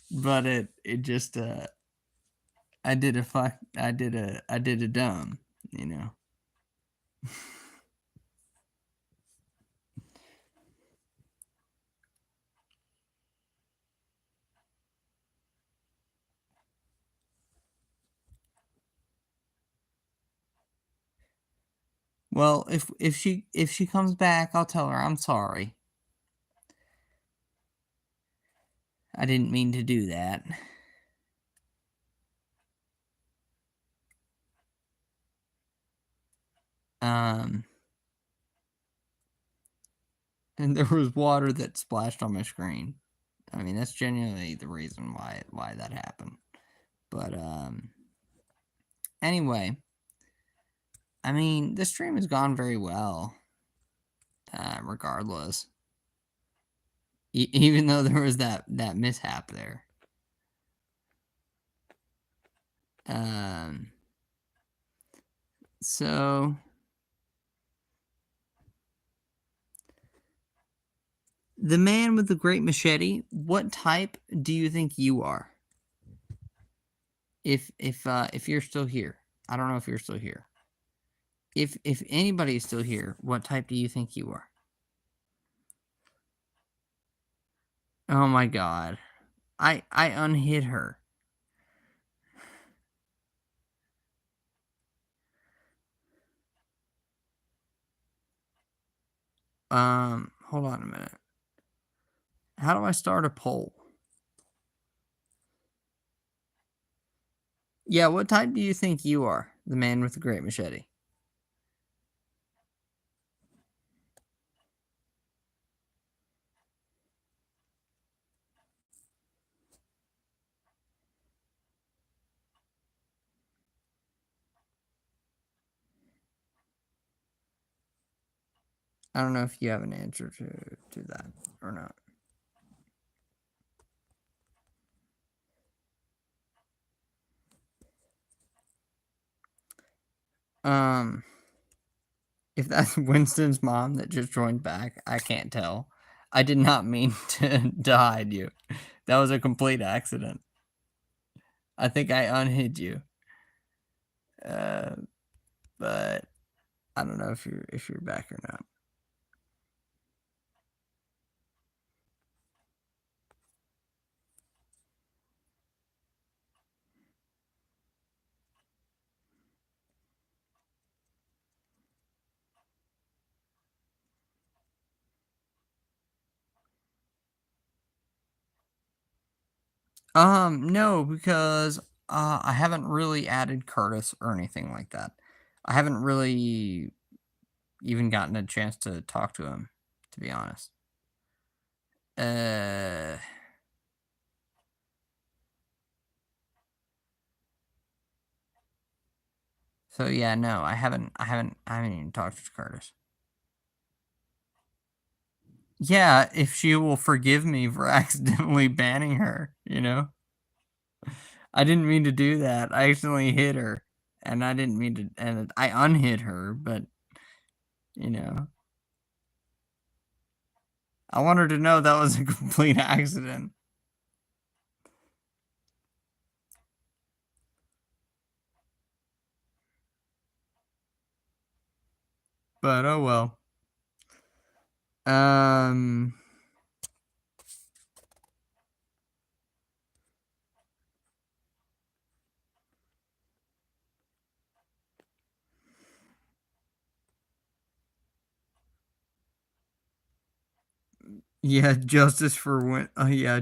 but it just I did a dumb, you know. Well, if she comes back, I'll tell her I'm sorry. I didn't mean to do that. Um, and there was water that splashed on my screen. I mean, that's genuinely the reason why that happened. But anyway, I mean, the stream has gone very well. Regardless, even though there was that mishap there. Um, so the man with the great machete. What type do you think you are? If you're still here, I don't know if you're still here. If anybody's still here, what type do you think you are? Oh my god. I unhid her. Hold on a minute. How do I start a poll? Yeah, what type do you think you are? The man with the great machete. I don't know if you have an answer to that or not. If that's Winston's mom that just joined back, I can't tell. I did not mean to hide you. That was a complete accident. I think I unhid you. But I don't know if you're back or not. No, because I haven't really added Curtis or anything like that. I haven't really even gotten a chance to talk to him, to be honest. Uh, so yeah, no, I haven't even talked to Curtis. Yeah, if she will forgive me for accidentally banning her, you know? I didn't mean to do that. I accidentally hit her, and I didn't mean to, and I unhit her, but you know, I want her to know that was a complete accident. But oh well. Um. Yeah, justice for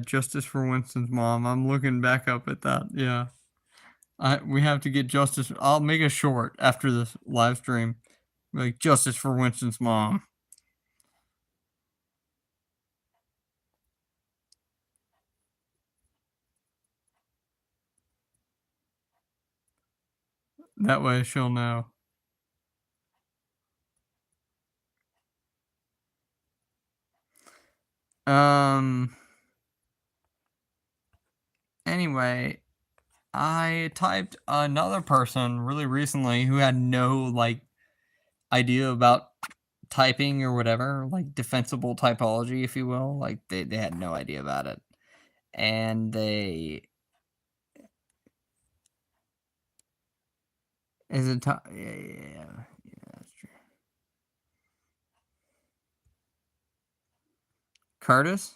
justice for Winston's mom. I'm looking back up at that. Yeah, we have to get justice. I'll make a short after this live stream, like justice for Winston's mom. That way she'll know. Um. Anyway, I typed another person really recently who had no like idea about typing or whatever, like defensible typology, if you will. Like they had no idea about it. And they is it yeah, that's true. Curtis?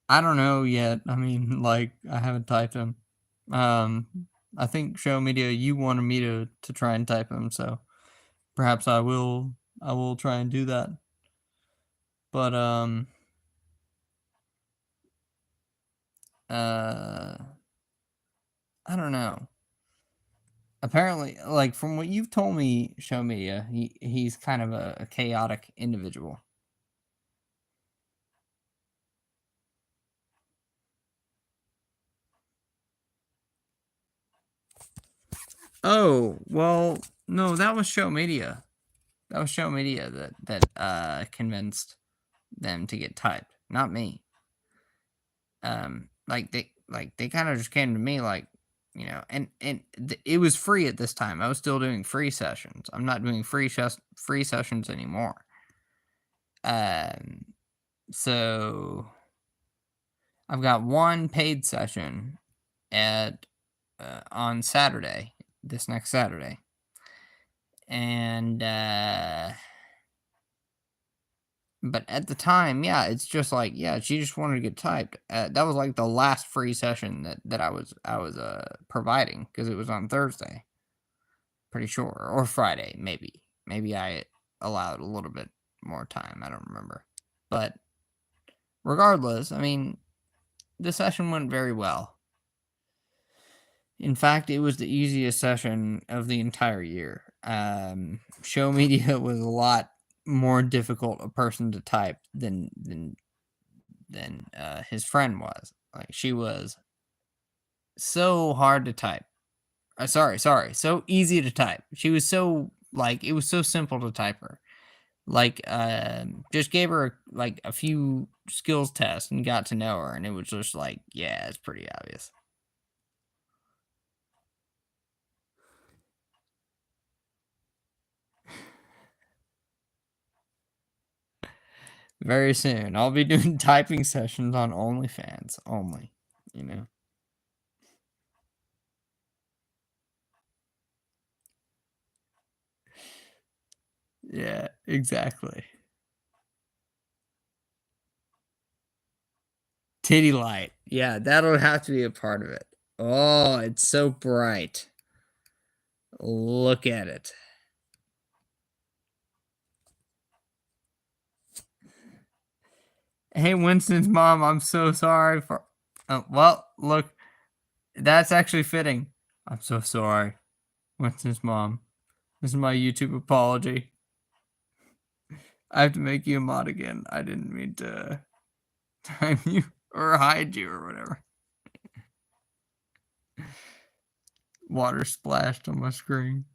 I don't know yet. I mean, like I haven't typed him. Um I think show media you wanted me to try and type him, so perhaps I will try and do that. But uh I don't know. Apparently, like from what you've told me, show media, he's kind of a chaotic individual. Oh, well, no, that was show media. That was show media that convinced them to get typed, not me. Like they kind of just came to me like, it was free at this time. I was still doing free sessions. I'm not doing free sessions anymore. Um, so I've got one paid session at on Saturday, this next Saturday, and but at the time, yeah, it's just like, yeah, she just wanted to get typed. That was like the last free session that I was providing because it was on Thursday, pretty sure, or Friday, maybe I allowed a little bit more time. I don't remember, but regardless, I mean, the session went very well. In fact, it was the easiest session of the entire year. Show media was a lot more difficult a person to type than his friend was. Like she was so hard to type. Sorry, so easy to type. She was so like it was so simple to type her. Like just gave her like a few skills tests and got to know her, and it was just like, yeah, it's pretty obvious. Very soon, I'll be doing typing sessions on OnlyFans only. You know. Yeah, exactly. Titty light. Yeah, that'll have to be a part of it. Oh, it's so bright. Look at it. Hey, Winston's mom, I'm so sorry for. Oh, well, look, that's actually fitting. I'm so sorry, Winston's mom. This is my YouTube apology. I have to make you a mod again. I didn't mean to time you or hide you or whatever. Water splashed on my screen.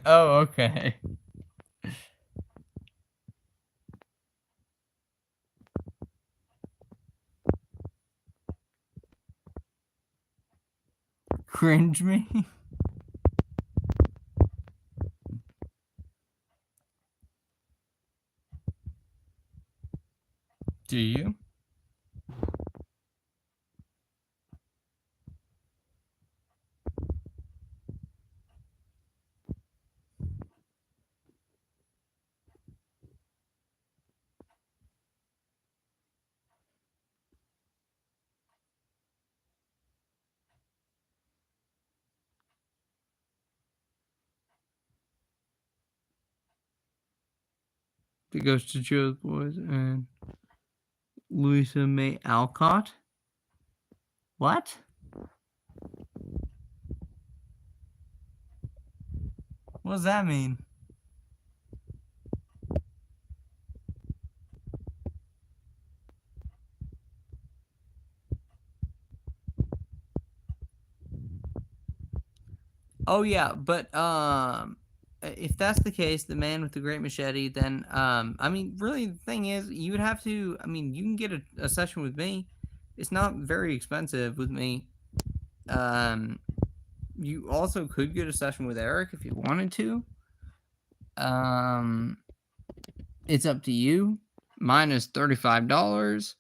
Oh, okay. Cringe me? Do you? It goes to Joe's Boys and Louisa May Alcott. What? What does that mean? Oh yeah, but if that's the case, the man with the great machete, then I mean, really, the thing is, you would have to. I mean, you can get a session with me. It's not very expensive with me. You also could get a session with Eric if you wanted to. It's up to you. Mine is $35.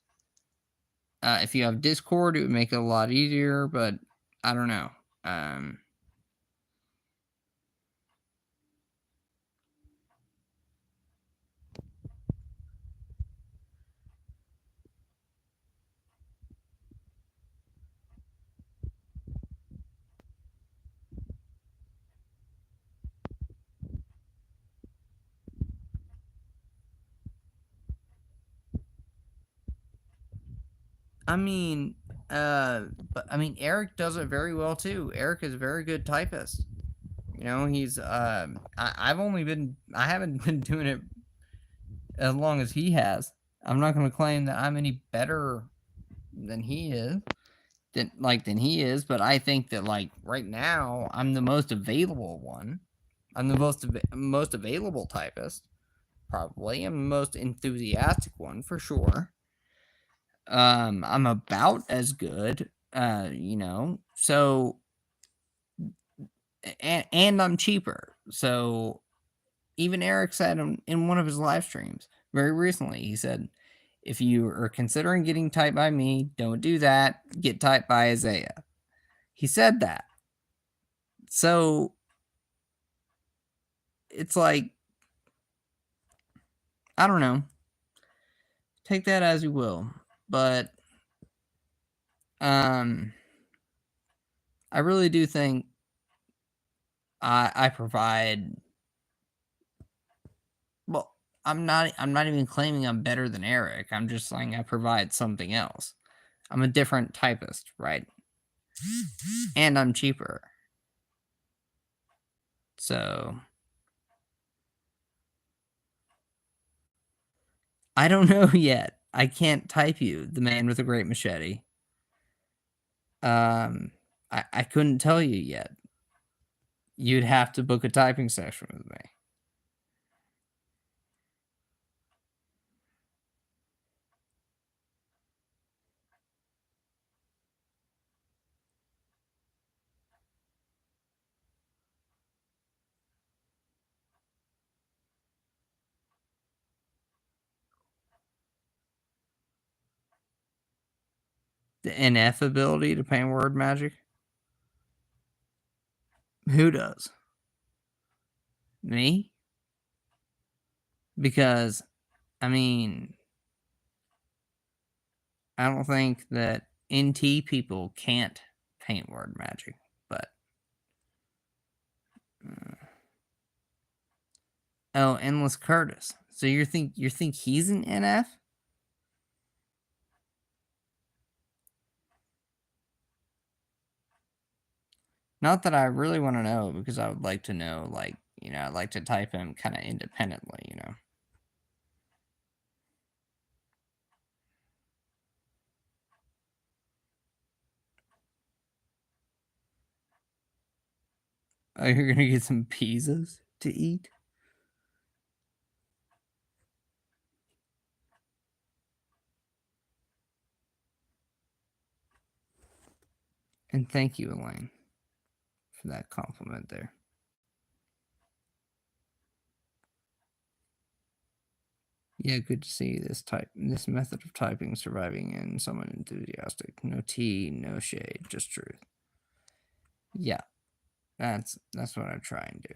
If you have Discord, it would make it a lot easier, but I don't know. But I mean, Eric does it very well too. Eric is a very good typist. You know, he's I haven't been doing it as long as he has. I'm not going to claim that I'm any better than he is, than he is, but I think that like right now I'm the most available one. I'm the most available typist, probably. I'm the most enthusiastic one for sure. I'm about as good, you know. So and I'm cheaper. So even Eric said in one of his live streams very recently, he said, if you are considering getting typed by me, don't do that. Get typed by Isaiah. He said that. So it's like, I don't know. Take that as you will. But I really do think I provide. Well, I'm not even claiming I'm better than Eric. I'm just saying I provide something else. I'm a different typist, right? And I'm cheaper. So I don't know yet. I can't type you, the man with a great machete. I couldn't tell you yet. You'd have to book a typing session with me. The NF ability to paint word magic? Who does? Me? Because, I mean, I don't think that NT people can't paint word magic, but. Oh, Endless Curtis. So you think he's an NF? Not that I really want to know, because I would like to know, like, you know, I'd like to type him kind of independently, you know. Oh, you're gonna get some pizzas to eat? And thank you, Elaine, for that compliment there. Yeah, good to see this method of typing surviving in someone enthusiastic. No tea, no shade, just truth. Yeah, that's what I try and do.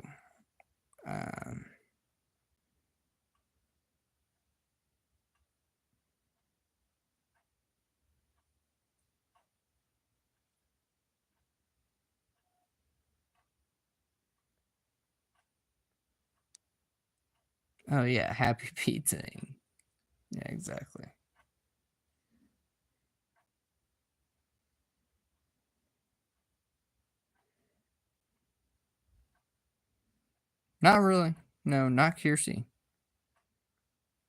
Oh yeah, happy pizzaing. Yeah, exactly. Not really. No, not Kiersey.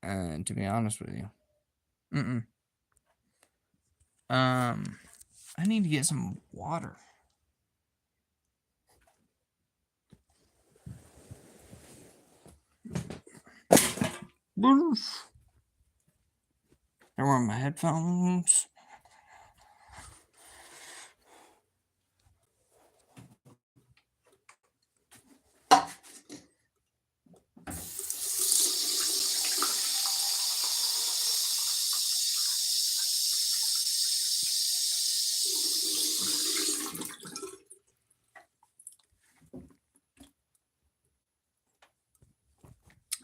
To be honest with you. I need to get some water. I wear my headphones.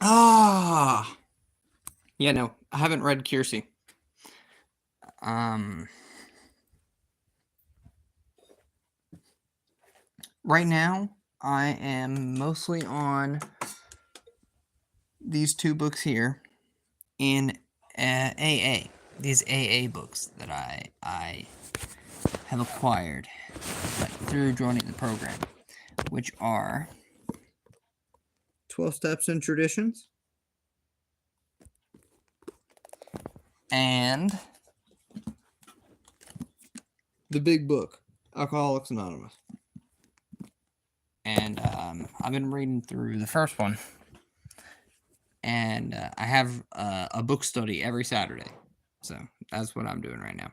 Ah, yeah, no, I haven't read Kiersey. Right now, I am mostly on these two books here in AA. These AA books that I have acquired through joining the program, which are 12 Steps and Traditions and the big book, Alcoholics Anonymous. And I've been reading through the first one, and I have a book study every Saturday. So that's what I'm doing right now.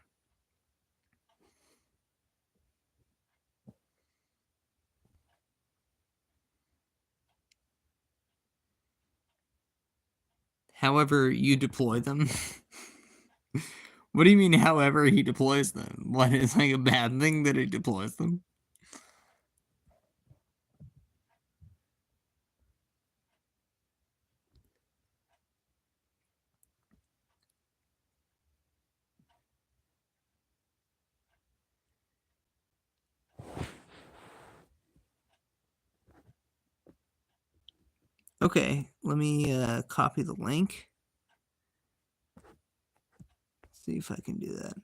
However you deploy them. What do you mean, however he deploys them? What, is like a bad thing that he deploys them? Okay, let me copy the link. See if I can do that.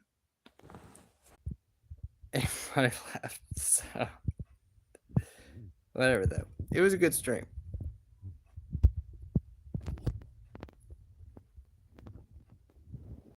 Everybody left, so whatever though. It was a good stream.